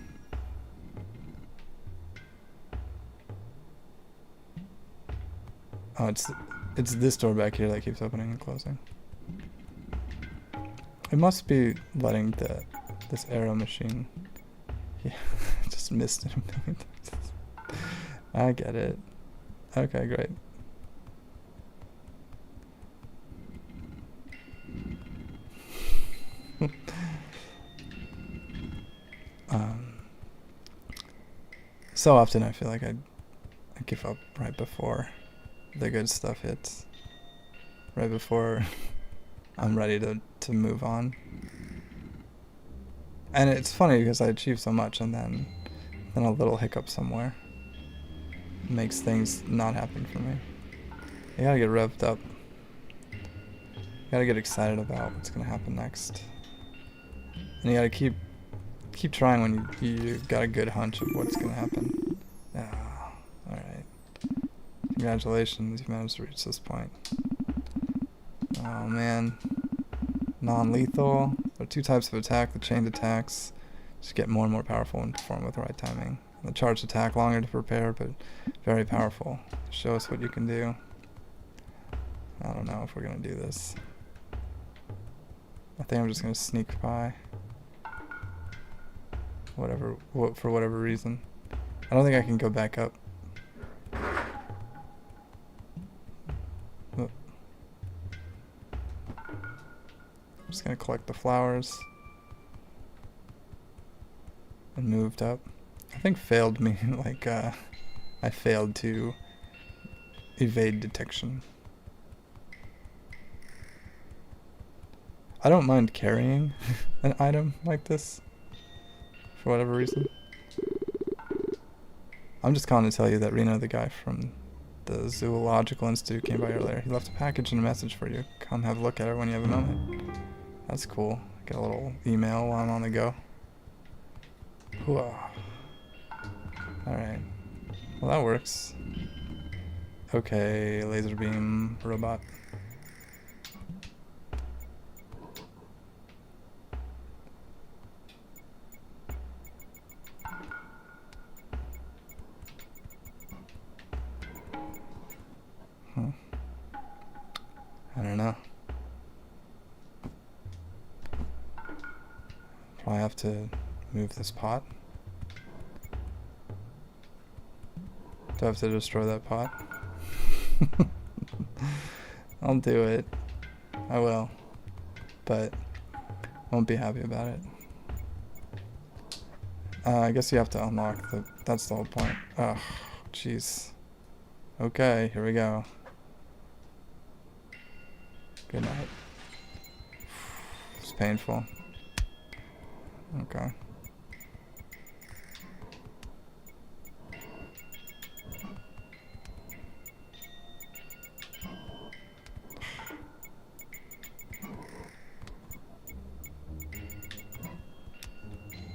Speaker 1: Oh, it's this door back here that keeps opening and closing. It must be letting this arrow machine. Yeah, I just missed it a million times. I get it. Okay, great. So often I feel like I give up right before the good stuff hits. Right before I'm ready to move on. And it's funny because I achieve so much and then a little hiccup somewhere makes things not happen for me. You gotta get revved up. You gotta get excited about what's gonna happen next. And you gotta keep trying when you got a good hunch of what's gonna happen. Ah, alright. Congratulations, you managed to reach this point. Oh man. non-lethal. There are 2 types of attack. The chained attacks just get more and more powerful when performed with the right timing. The charged attack, longer to prepare, but very powerful. Show us what you can do. I don't know if we're going to do this. I think I'm just going to sneak by. For whatever reason. I don't think I can go back up. Oh. I'm just going to collect the flowers. And moved up. I think failed me, like, I failed to evade detection. I don't mind carrying an item like this, for whatever reason. I'm just calling to tell you that Reno, the guy from the Zoological Institute, came by earlier. He left a package and a message for you. Come have a look at it when you have a moment. That's cool. Get a little email while I'm on the go. Whoa. Alright. Well, that works. Okay, laser beam robot. I don't know. Probably have to move this pot. Do I have to destroy that pot? I'll do it. I will. But won't be happy about it. I guess you have to unlock the... That's the whole point. Oh, jeez. Okay, here we go. Good night. It's painful. Okay.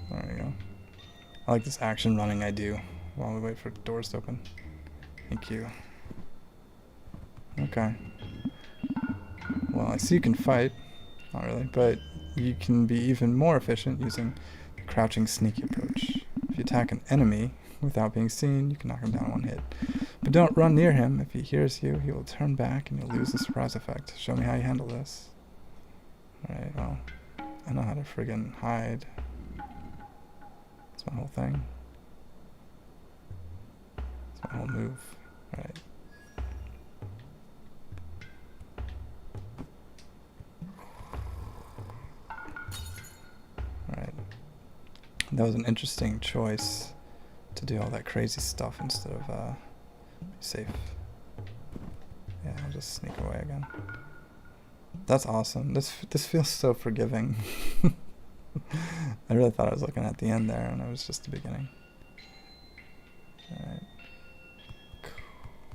Speaker 1: There we go. I like this action running I do while we wait for doors to open. Thank you. Okay. Well, I see you can fight. Not really, but you can be even more efficient using the crouching sneaky approach. If you attack an enemy without being seen, you can knock him down in 1 hit. But don't run near him. If he hears you, he will turn back and you'll lose the surprise effect. Show me how you handle this. Alright, well, I know how to friggin' hide. That's my whole thing. That's my whole move. Alright. Alright. That was an interesting choice to do all that crazy stuff instead of be safe. Yeah, I'll just sneak away again. That's awesome. This feels so forgiving. I really thought I was looking at the end there, and it was just the beginning. Alright.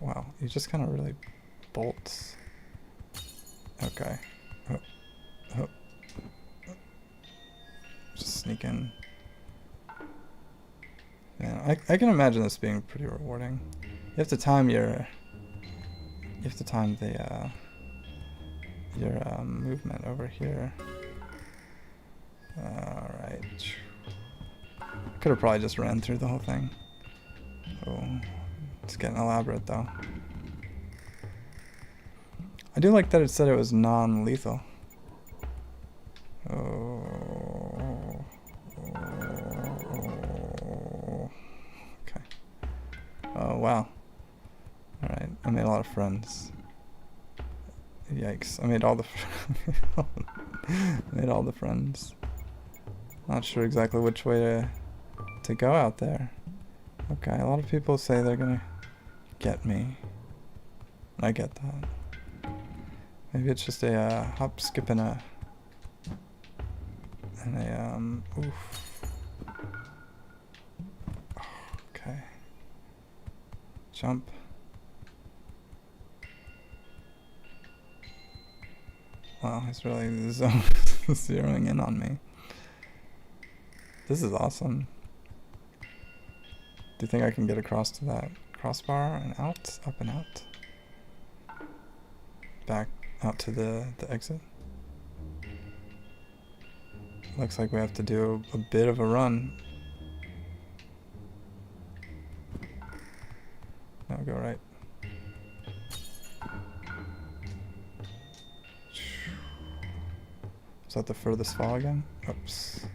Speaker 1: Wow, he just kind of really bolts. Okay. Oh. Oh. Just sneak in. Yeah, I can imagine this being pretty rewarding. You have to time your... You have to time the, your movement over here. Alright. Could have probably just ran through the whole thing. Oh, it's getting elaborate though. I do like that it said it was non-lethal. Oh. Okay. Oh, wow. Alright, I made a lot of friends. Yikes, I made all the made all the friends. Not sure exactly which way to go out there. Okay, a lot of people say they're gonna get me. I get that. Maybe it's just a hop, skip, and a oof. Okay. Jump. Wow, he's really zeroing in on me. This is awesome. Do you think I can get across to that crossbar and out? Up and out? Back out to the exit? Looks like we have to do a bit of a run. No, go right. Is that the furthest fall again? Oops.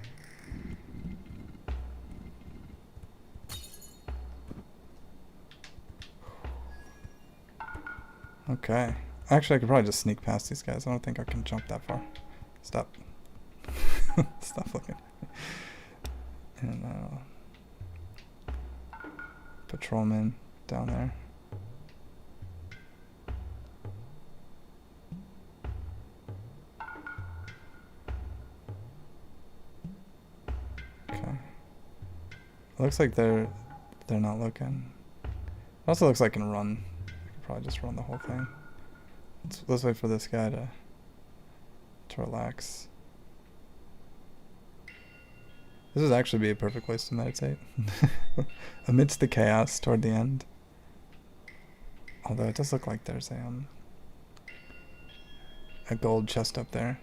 Speaker 1: Okay. Actually, I could probably just sneak past these guys. I don't think I can jump that far. Stop. Stop looking. And patrolman down there. Okay. It looks like they're not looking. It also looks like I can run. I could probably just run the whole thing. Let's wait for this guy to relax. This would actually be a perfect place to meditate. Amidst the chaos toward the end. Although it does look like there's a gold chest up there.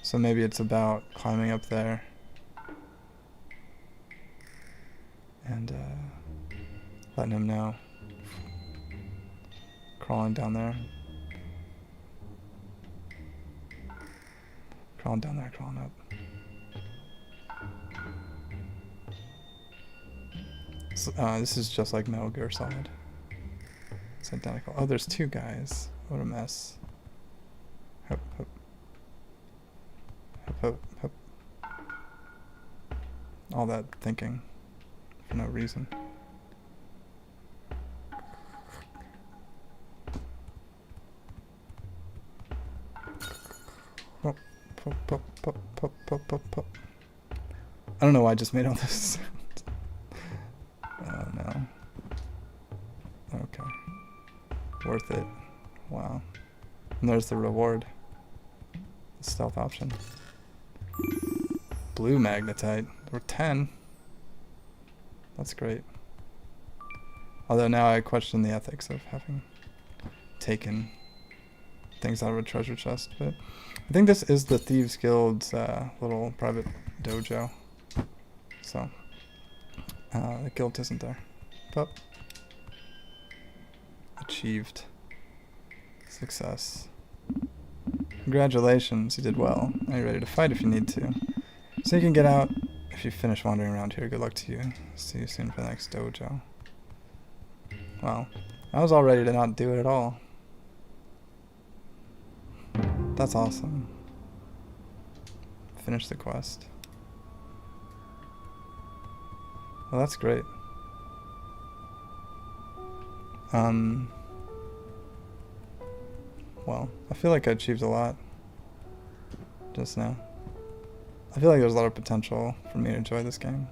Speaker 1: So maybe it's about climbing up there and letting him know. Crawling down there. Crawling down there, crawling up. So, this is just like Metal Gear Solid. It's identical. Oh, there's two guys. What a mess. Hup, hup. Hup, hup, hup. All that thinking for no reason. Pop, pop, pop, pop, pop, pop, pop, pop. I don't know why I just made all this sound. Oh no. Okay. Worth it. Wow. And there's the reward. The stealth option. Blue magnetite. We're 10. That's great. Although now I question the ethics of having taken things out of a treasure chest. But I think this is the Thieves Guild's little private dojo. So the guild isn't there. But achieved success. Congratulations, you did well. Are you ready to fight if you need to? So you can get out if you finish wandering around here. Good luck to you. See you soon for the next dojo. Well, I was all ready to not do it at all. That's awesome. Finish the quest. Well, that's great. Well, I feel like I achieved a lot just now. I feel like there's a lot of potential for me to enjoy this game.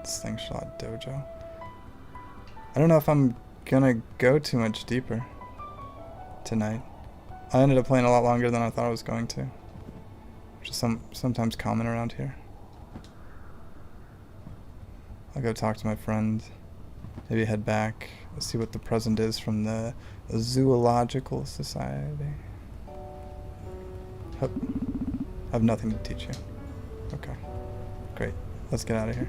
Speaker 1: Slingshot Dojo. I don't know if I'm gonna go too much deeper tonight. I ended up playing a lot longer than I thought I was going to, which is sometimes common around here. I'll go talk to my friend, maybe head back, see what the present is from the Zoological Society. Hup. I have nothing to teach you. Okay, great. Let's get out of here.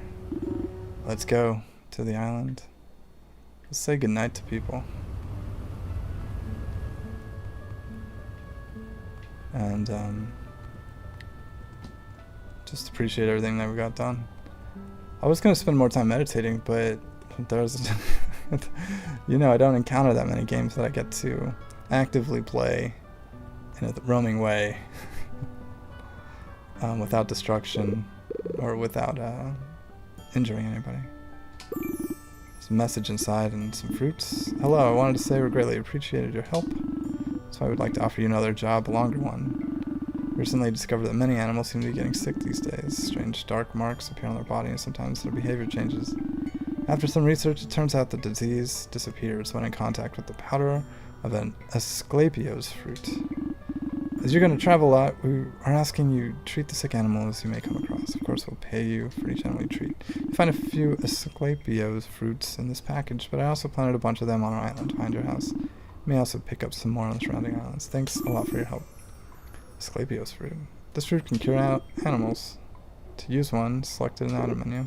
Speaker 1: Let's go to the island. Let's say goodnight to people. And just appreciate everything that we got done. I was going to spend more time meditating, but there's, you know, I don't encounter that many games that I get to actively play in a roaming way without destruction or without injuring anybody. There's a message inside and some fruits. Hello, I wanted to say we greatly appreciated your help, so I would like to offer you another job, a longer one. Recently discovered that many animals seem to be getting sick these days. Strange dark marks appear on their body and sometimes their behavior changes. After some research, it turns out the disease disappears when in contact with the powder of an Asclepios fruit. As you're going to travel a lot, we are asking you treat the sick animals you may come across. Of course, we'll pay you for each animal you treat. You find a few Asclepios fruits in this package, but I also planted a bunch of them on our island behind your house. You may also pick up some more on the surrounding islands. Thanks a lot for your help. Asclepios fruit. This fruit can cure animals. To use one, select it in the item menu.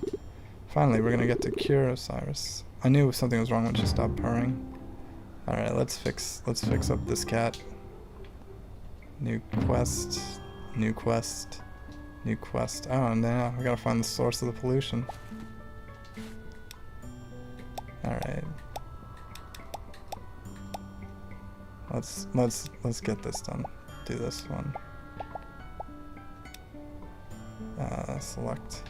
Speaker 1: Finally, we're going to get to cure Osiris. I knew something was wrong when she stopped purring. Alright, let's fix up this cat. New quest. New quest. New quest. Oh, no, we gotta find the source of the pollution. Alright. Let's get this done. Do this one. Select.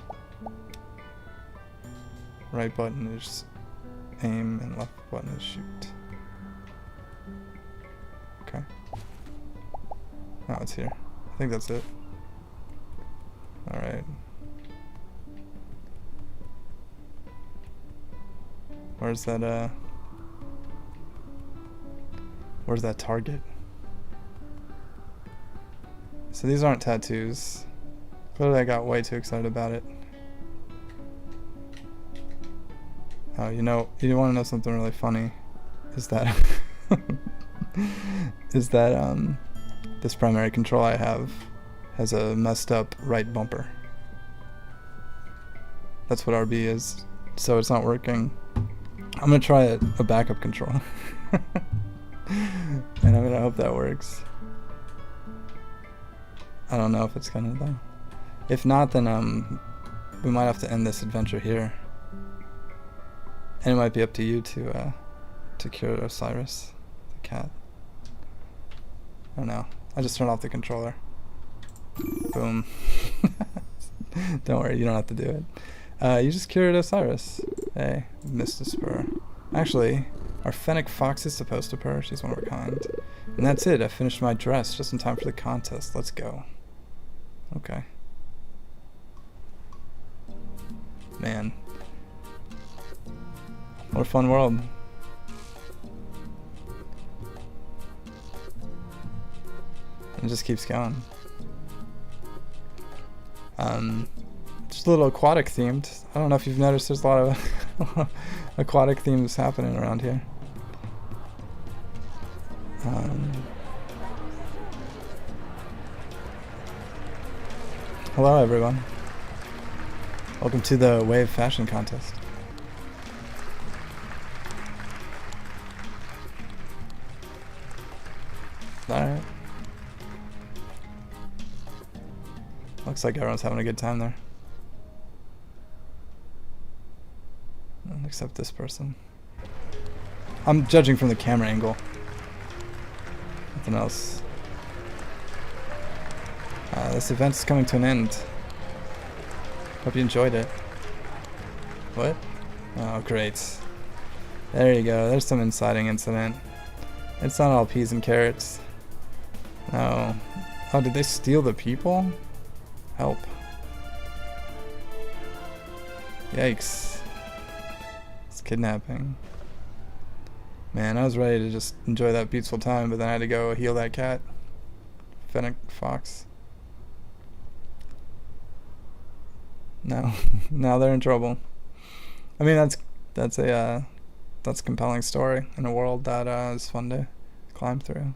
Speaker 1: Right button is aim and left button is shoot. Okay. Oh, it's here. I think that's it. Alright. Where's that target? So these aren't tattoos. Clearly I got way too excited about it. Oh, you want to know something really funny? Is that this primary control I have has a messed up right bumper. That's what RB is, so it's not working. I'm gonna try a backup control. And I'm gonna hope that works. I don't know if it's gonna though. If not, then we might have to end this adventure here. And it might be up to you to cure Osiris, the cat. I don't know. I just turned off the controller. Boom. Don't worry, you don't have to do it. You just cured Osiris. Hey, missed a spur. Actually, our fennec fox is supposed to purr. She's one of a kind. And that's it. I finished my dress just in time for the contest. Let's go. Okay. Man. What a fun world. It just keeps going. Just a little aquatic themed. I don't know if you've noticed there's a lot of aquatic themes happening around here. Hello everyone. Welcome to the Wave Fashion Contest. Alright. Looks like everyone's having a good time there. Except this person. I'm judging from the camera angle. Nothing else. This event's coming to an end. Hope you enjoyed it. What? Oh, great. There you go. There's some inciting incident. It's not all peas and carrots. No. Oh, did they steal the people? Help. Yikes. It's kidnapping. Man, I was ready to just enjoy that peaceful time, but then I had to go heal that cat. Fennec fox. No. Now they're in trouble. I mean, that's a compelling story in a world that is fun to climb through.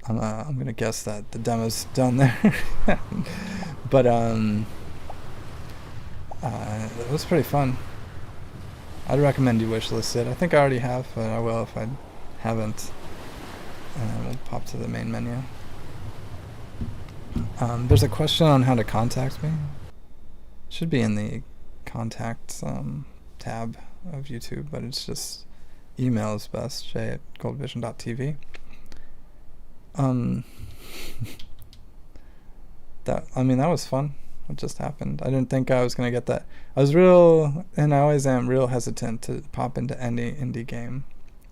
Speaker 1: I'm gonna guess that the demo's done there. But it was pretty fun. I'd recommend you wishlist it. I think I already have, but I will if I haven't. And we'll pop to the main menu. There's a question on how to contact me. It should be in the contacts tab of YouTube, but it's just email is best, j@goldvision.tv. That was fun. What just happened? I didn't think I was gonna get that. I was real, and I always am real hesitant to pop into any indie game.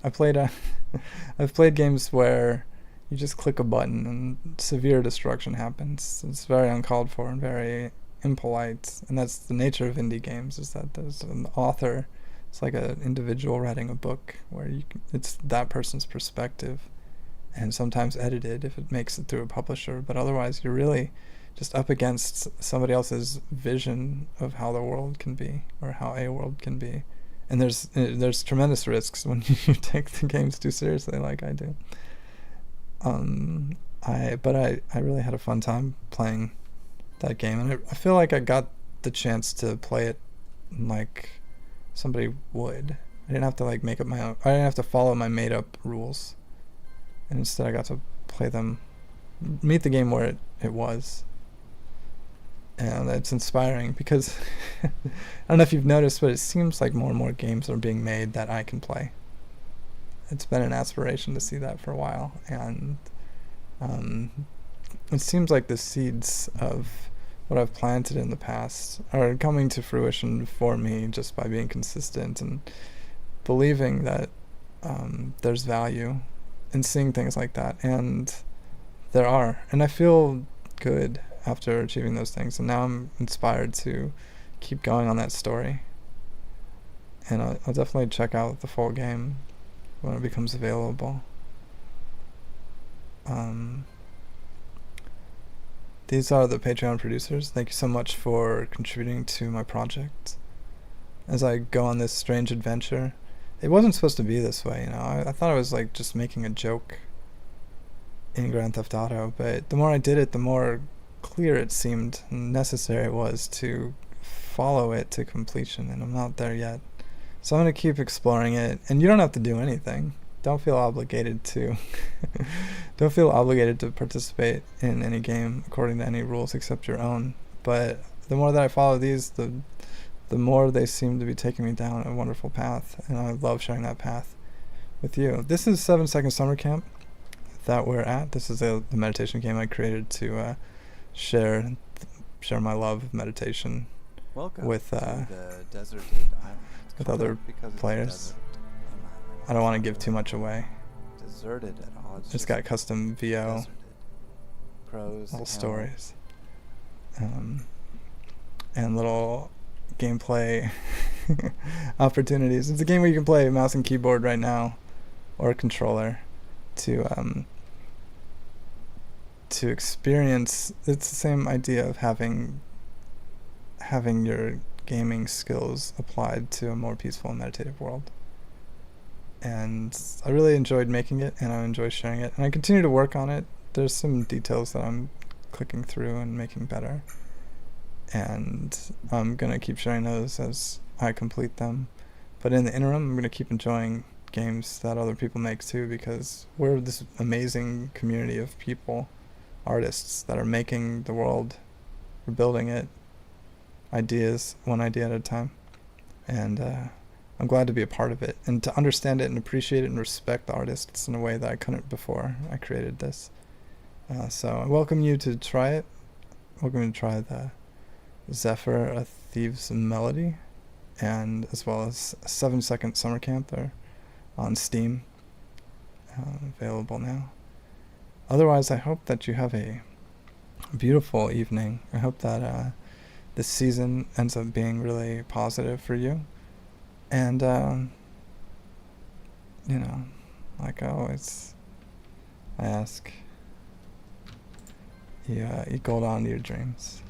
Speaker 1: I've played games where you just click a button and severe destruction happens. It's very uncalled for and very impolite, and that's the nature of indie games, is that there's an author. It's like an individual writing a book where it's that person's perspective, and sometimes edited if it makes it through a publisher, but otherwise you're really just up against somebody else's vision of how the world can be, or how a world can be. And there's tremendous risks when you take the games too seriously like I do. I really had a fun time playing that game, and I feel like I got the chance to play it like somebody would. I didn't have to like make up my own. I didn't have to follow my made up rules, and instead I got to play them, meet the game where it was. And it's inspiring because I don't know if you've noticed, but it seems like more and more games are being made that I can play. It's been an aspiration to see that for a while, and it seems like the seeds of what I've planted in the past are coming to fruition for me just by being consistent and believing that there's value in seeing things like that, and there are, and I feel good after achieving those things, and now I'm inspired to keep going on that story. And I'll definitely check out the full game when it becomes available. These are the Patreon producers. Thank you so much for contributing to my project as I go on this strange adventure. It wasn't supposed to be this way, you know. I thought I was like just making a joke in Grand Theft Auto, but the more I did it, the more clear it seemed necessary it was to follow it to completion, and I'm not there yet. So I'm going to keep exploring it, and you don't have to do anything. Don't feel obligated to don't feel obligated to participate in any game according to any rules except your own. But the more that I follow these, the more they seem to be taking me down a wonderful path, and I love sharing that path with you. This is 7 Second Summer Camp that we're at. This is the meditation game I created to share my love of meditation.
Speaker 2: Welcome
Speaker 1: with
Speaker 2: to the deserted island.
Speaker 1: with other players. I don't want to give too much away.
Speaker 2: Deserted at all.
Speaker 1: Just got custom VO
Speaker 2: Crows,
Speaker 1: little stories, and little gameplay opportunities. It's a game where you can play mouse and keyboard right now, or a controller, to experience. It's the same idea of having your gaming skills applied to a more peaceful and meditative world. And I really enjoyed making it, and I enjoy sharing it, and I continue to work on it. There's some details that I'm clicking through and making better, and I'm gonna keep sharing those as I complete them. But in the interim, I'm gonna keep enjoying games that other people make too, because we're this amazing community of people, artists that are making the world. We're building it, ideas, one idea at a time, and I'm glad to be a part of it, and to understand it and appreciate it and respect the artists in a way that I couldn't before I created this. So I welcome you to try it. Welcome you to try the Zefyr, A Thieves' Melody, and as well as 7 Second Summer Camp. They're on Steam, available now. Otherwise, I hope that you have a beautiful evening. I hope that this season ends up being really positive for you. And, you know, like always, I ask, you hold on to your dreams.